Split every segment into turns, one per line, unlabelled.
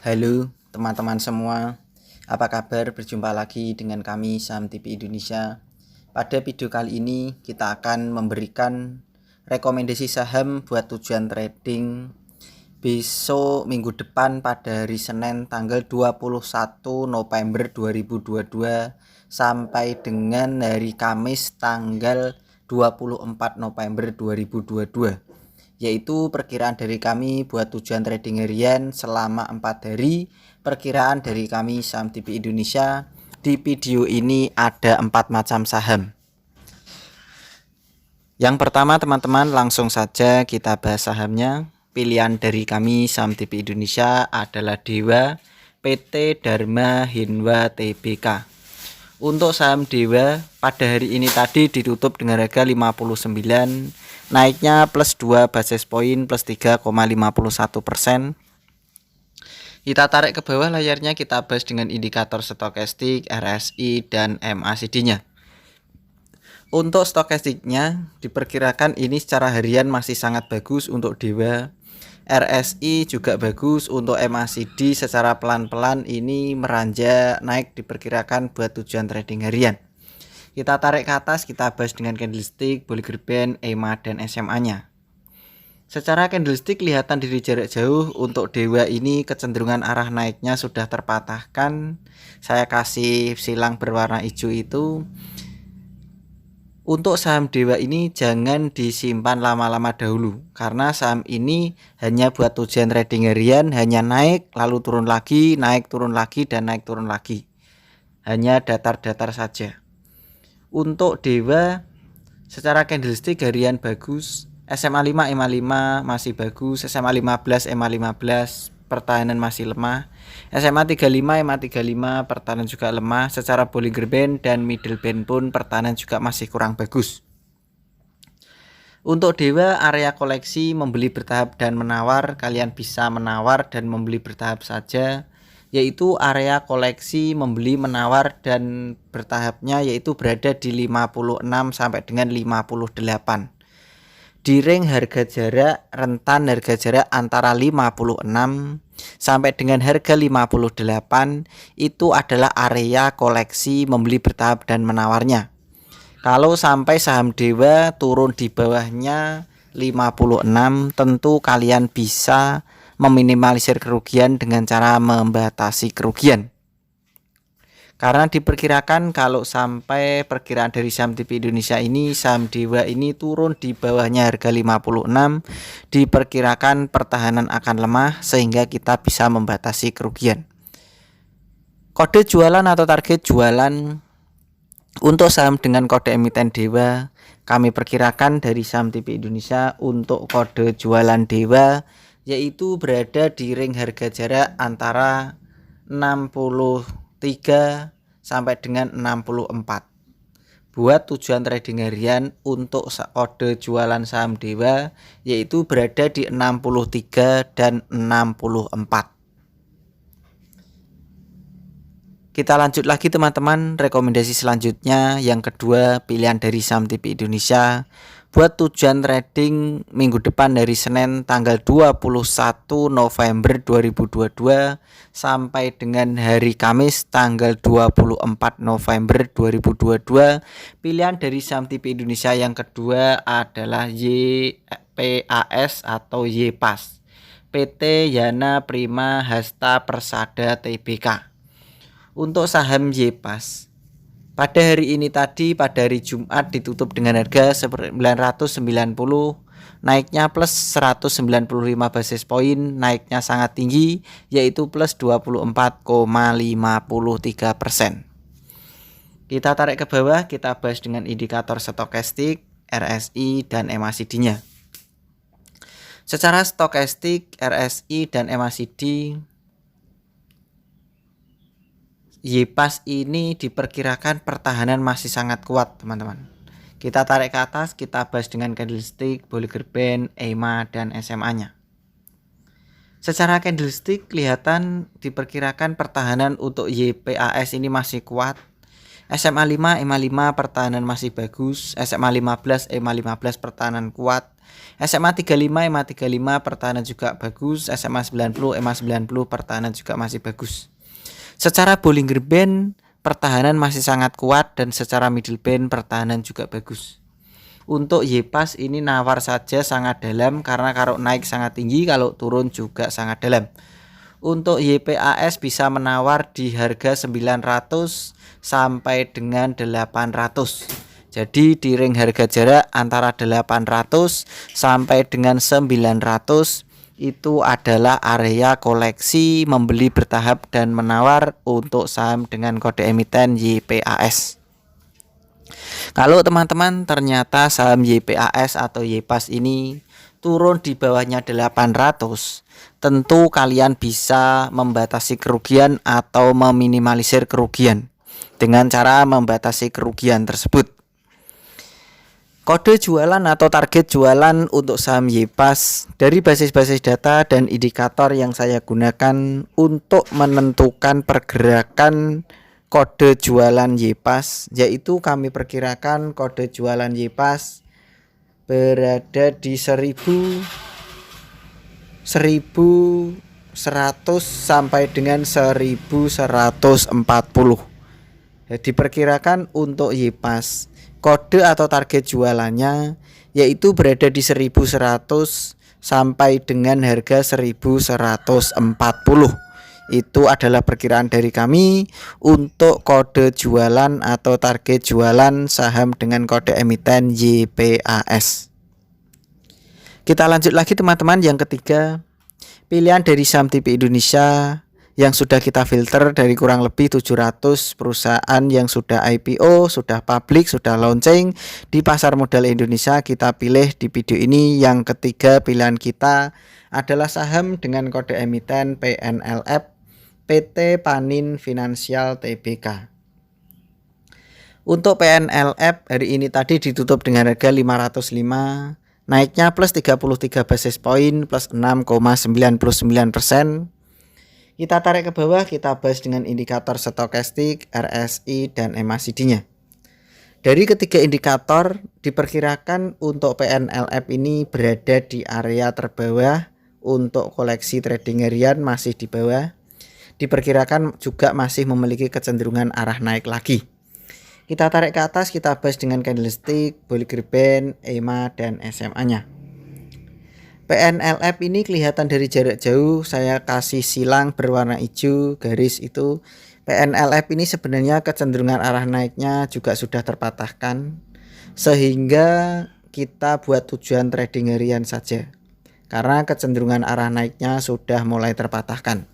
Halo teman-teman semua, apa kabar? Berjumpa lagi dengan kami Saham TV Indonesia. Pada video kali ini kita akan memberikan rekomendasi saham buat tujuan trading besok minggu depan pada hari Senin tanggal 21 November 2022 sampai dengan hari Kamis tanggal 24 November 2022, yaitu perkiraan dari kami buat tujuan trading harian selama 4 hari. Perkiraan dari kami Saham TV Indonesia. Di video ini ada 4 macam saham. Yang pertama teman-teman, langsung saja kita bahas sahamnya. Pilihan dari kami Saham TV Indonesia adalah Dewa, PT Dharma Hinwa Tbk. Untuk saham Dewa pada hari ini tadi ditutup dengan harga 59, naiknya plus 2 basis point plus 3,51%. Kita tarik ke bawah layarnya, kita bahas dengan indikator stokastik, RSI dan MACD-nya. Untuk stokastiknya diperkirakan ini secara harian masih sangat bagus untuk Dewa. RSI juga bagus, untuk MACD secara pelan-pelan ini meranjak naik diperkirakan buat tujuan trading harian. Kita tarik ke atas, kita bahas dengan candlestick, Bollinger Band, EMA dan SMA-nya. Secara candlestick kelihatan dari jarak jauh untuk Dewa ini kecenderungan arah naiknya sudah terpatahkan. Saya kasih silang berwarna hijau itu. Untuk saham Dewa ini jangan disimpan lama-lama dahulu, karena saham ini hanya buat tujuan trading harian, hanya naik lalu turun lagi, naik turun lagi dan naik turun lagi. Hanya datar-datar saja. Untuk Dewa secara candlestick harian bagus, SMA 5 EMA 5 masih bagus, SMA 15 EMA 15 pertahanan masih lemah, SMA 35 EMA 35 pertahanan juga lemah. Secara Bollinger Band dan Middle Band pun pertahanan juga masih kurang bagus. Untuk Dewa area koleksi membeli bertahap dan menawar, kalian bisa menawar dan membeli bertahap saja, yaitu area koleksi membeli menawar dan bertahapnya yaitu berada di 56 sampai dengan 58. Di ring harga jarak, rentan harga jarak antara 56 sampai dengan harga 58 itu adalah area koleksi membeli bertahap dan menawarnya. Kalau sampai saham Dewa turun di bawahnya 56, tentu kalian bisa meminimalisir kerugian dengan cara membatasi kerugian. Karena diperkirakan kalau sampai perkiraan dari Saham TV Indonesia ini, saham Dewa ini turun di bawahnya harga 56, diperkirakan pertahanan akan lemah sehingga kita bisa membatasi kerugian. Kode jualan atau target jualan untuk saham dengan kode emiten Dewa, kami perkirakan dari Saham TV Indonesia untuk kode jualan Dewa yaitu berada di ring harga jarak antara 63 sampai dengan 64. Buat tujuan trading harian untuk kode jualan saham Dewa yaitu berada di 63 dan 64. Kita lanjut lagi teman-teman, rekomendasi selanjutnya yang kedua pilihan dari Saham TV Indonesia buat tujuan trading minggu depan dari Senin tanggal 21 November 2022 sampai dengan hari Kamis tanggal 24 November 2022. Pilihan dari Saham TV Indonesia yang kedua adalah YPAS atau YPAS, PT Yana Prima Hasta Persada Tbk. Untuk saham YPAS pada hari ini tadi, pada hari Jumat ditutup dengan harga 990, naiknya plus 195 basis point, naiknya sangat tinggi yaitu plus 24,53%. Kita tarik ke bawah, kita bahas dengan indikator stokastik, RSI dan MACD-nya. Secara stokastik, RSI dan MACD, YPAS ini diperkirakan pertahanan masih sangat kuat teman-teman. Kita tarik ke atas, kita bahas dengan candlestick, Bollinger Band, EMA dan SMA-nya. Secara candlestick kelihatan diperkirakan pertahanan untuk YPAS ini masih kuat. SMA 5, EMA 5 pertahanan masih bagus, SMA 15, EMA 15 pertahanan kuat. SMA 35, EMA 35 pertahanan juga bagus. SMA 90, EMA 90 pertahanan juga masih bagus. Secara Bollinger Band pertahanan masih sangat kuat dan secara middle band pertahanan juga bagus. Untuk YPAS ini nawar saja sangat dalam karena kalau naik sangat tinggi, kalau turun juga sangat dalam. Untuk YPAS bisa menawar di harga 900 sampai dengan 800. Jadi di ring harga jarak antara 800 sampai dengan 900 itu adalah area koleksi membeli bertahap dan menawar untuk saham dengan kode emiten YPAS. Kalau teman-teman ternyata saham YPAS atau YPAS ini turun di bawahnya 800, tentu kalian bisa membatasi kerugian atau meminimalisir kerugian dengan cara membatasi kerugian tersebut. Kode jualan atau target jualan untuk saham YPAS dari basis-basis data dan indikator yang saya gunakan untuk menentukan pergerakan kode jualan YPAS, yaitu kami perkirakan kode jualan YPAS berada di 1100 sampai dengan 1140. Diperkirakan untuk YPAS kode atau target jualannya yaitu berada di 1100 sampai dengan harga 1140. Itu adalah perkiraan dari kami untuk kode jualan atau target jualan saham dengan kode emiten YPAS. Kita lanjut lagi teman-teman, yang ketiga, pilihan dari saham TP Indonesia yang sudah kita filter dari kurang lebih 700 perusahaan yang sudah IPO, sudah publik, sudah launching di pasar modal Indonesia. Kita pilih di video ini yang ketiga pilihan kita adalah saham dengan kode emiten PNLF, PT Panin Finansial Tbk. Untuk PNLF hari ini tadi ditutup dengan harga 505, naiknya plus 33 basis point plus 6,99%. Kita tarik ke bawah, kita bahas dengan indikator stokastik, RSI, dan MACD-nya. Dari ketiga indikator, diperkirakan untuk PNLF ini berada di area terbawah. Untuk koleksi trading harian masih di bawah. Diperkirakan juga masih memiliki kecenderungan arah naik lagi. Kita tarik ke atas, kita bahas dengan candlestick, Bollinger Band, EMA, dan SMA-nya. PNLF ini kelihatan dari jarak jauh, saya kasih silang berwarna hijau, garis itu. PNLF ini sebenarnya kecenderungan arah naiknya juga sudah terpatahkan, sehingga kita buat tujuan trading harian saja, karena kecenderungan arah naiknya sudah mulai terpatahkan.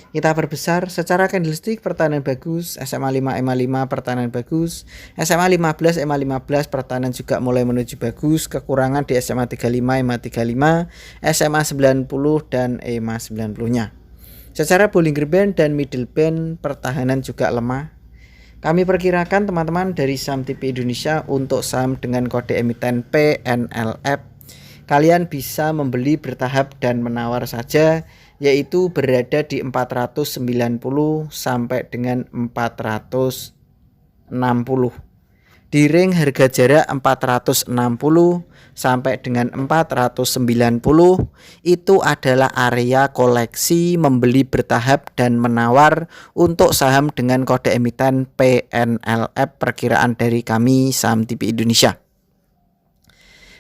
Kita perbesar secara candlestick, pertahanan bagus, SMA 5, EMA 5 pertahanan bagus, SMA 15, EMA 15 pertahanan juga mulai menuju bagus, kekurangan di SMA 35, EMA 35, SMA 90 dan EMA 90-nya. Secara Bollinger Band dan middle band pertahanan juga lemah. Kami perkirakan teman-teman dari saham TP Indonesia untuk saham dengan kode emiten PNLF, kalian bisa membeli bertahap dan menawar saja, yaitu berada di 490 sampai dengan 460. Di ring harga jarak 460 sampai dengan 490 itu adalah area koleksi membeli bertahap dan menawar untuk saham dengan kode emiten PNLF, perkiraan dari kami saham TP Indonesia.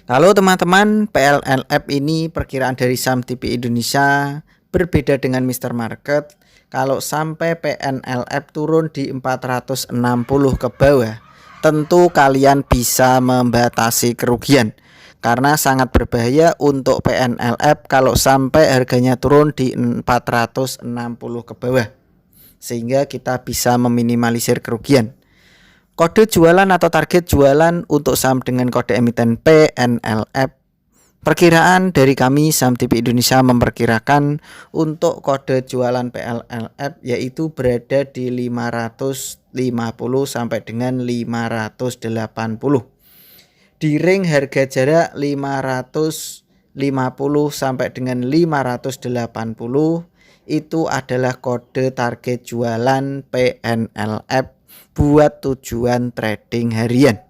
Kalau teman-teman, PNLF ini perkiraan dari saham TP Indonesia berbeda dengan Mr. Market. Kalau sampai PNLF turun di 460 ke bawah, tentu kalian bisa membatasi kerugian, karena sangat berbahaya untuk PNLF kalau sampai harganya turun di 460 ke bawah, sehingga kita bisa meminimalisir kerugian. Kode jualan atau target jualan untuk saham dengan kode emiten PNLF, perkiraan dari kami saham TP Indonesia memperkirakan untuk kode jualan PNLF yaitu berada di 550 sampai dengan 580. Di ring harga jarak 550 sampai dengan 580 itu adalah kode target jualan PNLF buat tujuan trading harian.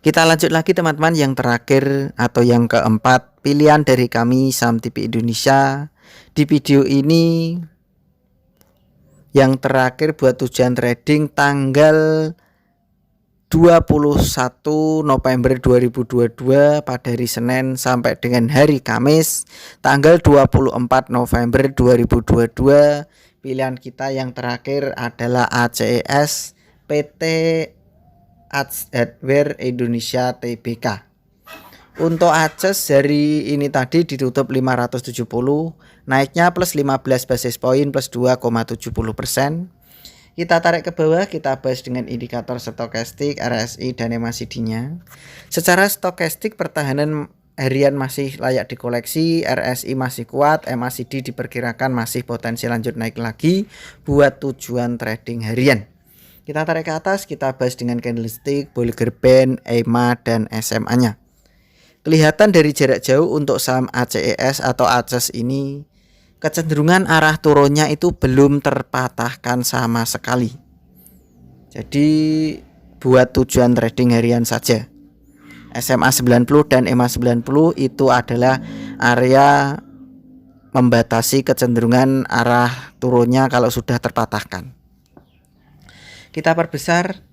Kita lanjut lagi teman-teman, yang terakhir atau yang keempat pilihan dari kami saham TV Indonesia di video ini. Yang terakhir buat tujuan trading tanggal 21 November 2022 pada hari Senin sampai dengan hari Kamis tanggal 24 November 2022. Pilihan kita yang terakhir adalah ACES PT Hardware Indonesia Tbk. Untuk ACES hari ini tadi ditutup 570, naiknya plus 15 basis poin plus 2,70%. Kita tarik ke bawah, kita bahas dengan indikator stokastik, RSI dan MACD-nya. Secara stokastik pertahanan harian masih layak dikoleksi, RSI masih kuat, MACD diperkirakan masih potensi lanjut naik lagi buat tujuan trading harian. Kita tarik ke atas, kita bahas dengan candlestick, Bollinger Band, EMA dan SMA-nya. Kelihatan dari jarak jauh untuk saham ACES atau ACES ini kecenderungan arah turunnya itu belum terpatahkan sama sekali. Jadi buat tujuan trading harian saja. SMA 90 dan EMA 90 itu adalah area membatasi kecenderungan arah turunnya kalau sudah terpatahkan. Kita perbesar.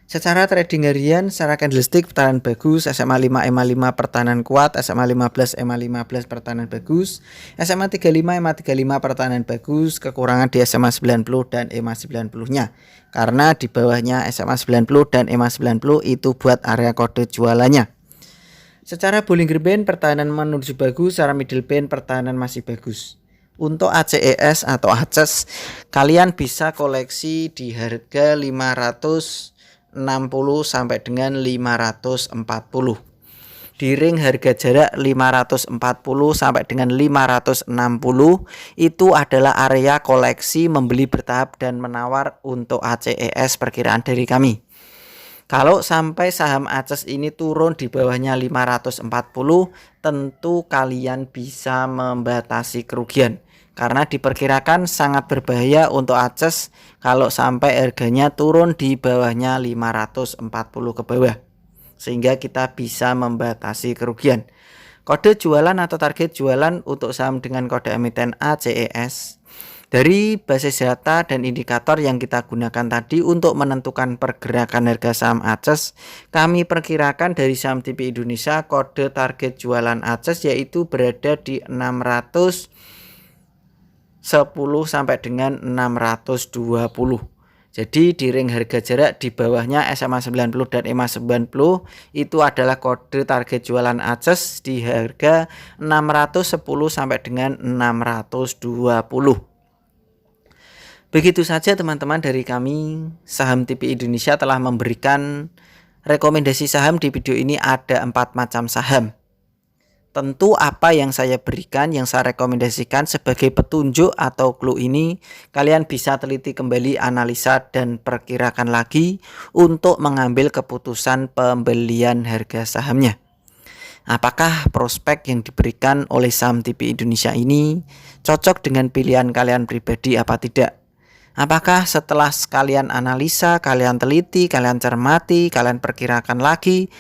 Secara trading harian, secara candlestick pertahanan bagus, SMA 5 EMA 5 pertahanan kuat, SMA 15 EMA 15 pertahanan bagus, SMA 35 EMA 35 pertahanan bagus, kekurangan di SMA 90 dan EMA 90-nya. Karena di bawahnya SMA 90 dan EMA 90 itu buat area kode jualannya. Secara Bollinger Band pertahanan menuju bagus, secara middle band pertahanan masih bagus. Untuk ACES atau ACES, kalian bisa koleksi di harga 560 sampai dengan 540. Di ring harga jarak 540 sampai dengan 560 itu adalah area koleksi membeli bertahap dan menawar untuk ACES perkiraan dari kami. Kalau sampai saham ACES ini turun di bawahnya 540, tentu kalian bisa membatasi kerugian. Karena diperkirakan sangat berbahaya untuk ACES kalau sampai harganya turun di bawahnya 540 ke bawah. Sehingga kita bisa membatasi kerugian. Kode jualan atau target jualan untuk saham dengan kode emiten ACES. Dari basis data dan indikator yang kita gunakan tadi untuk menentukan pergerakan harga saham ACES, kami perkirakan dari saham TV Indonesia kode target jualan ACES yaitu berada di 610 sampai dengan 620. Jadi di ring harga jarak di bawahnya SMA 90 dan EMA 90 itu adalah kode target jualan ACES di harga 610 sampai dengan 620. Begitu saja teman-teman dari kami. Saham TV Indonesia telah memberikan rekomendasi saham di video ini, ada 4 macam saham. Tentu apa yang saya berikan, yang saya rekomendasikan sebagai petunjuk atau clue ini, kalian bisa teliti kembali, analisa dan perkirakan lagi untuk mengambil keputusan pembelian harga sahamnya. Apakah prospek yang diberikan oleh saham TV Indonesia ini cocok dengan pilihan kalian pribadi apa tidak? Apakah setelah kalian analisa, kalian teliti, kalian cermati, kalian perkirakan lagi,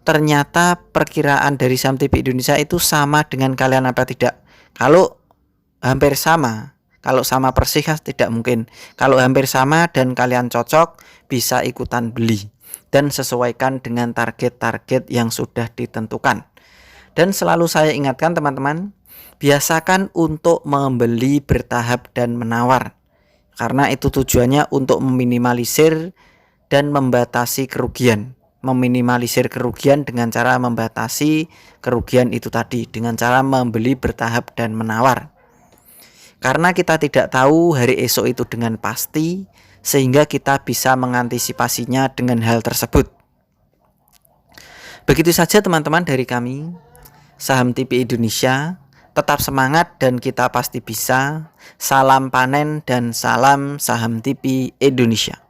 ternyata perkiraan dari saham TV Indonesia itu sama dengan kalian apa tidak? Kalau hampir sama, kalau sama persis tidak mungkin. Kalau hampir sama dan kalian cocok, bisa ikutan beli dan sesuaikan dengan target-target yang sudah ditentukan. Dan selalu saya ingatkan teman-teman, biasakan untuk membeli bertahap dan menawar. Karena itu tujuannya untuk meminimalisir dan membatasi kerugian. Meminimalisir kerugian dengan cara membatasi kerugian itu tadi, dengan cara membeli bertahap dan menawar. Karena kita tidak tahu hari esok itu dengan pasti, sehingga kita bisa mengantisipasinya dengan hal tersebut. Begitu saja teman-teman dari kami. Saham TV Indonesia, tetap semangat dan kita pasti bisa. Salam panen dan salam saham TV Indonesia.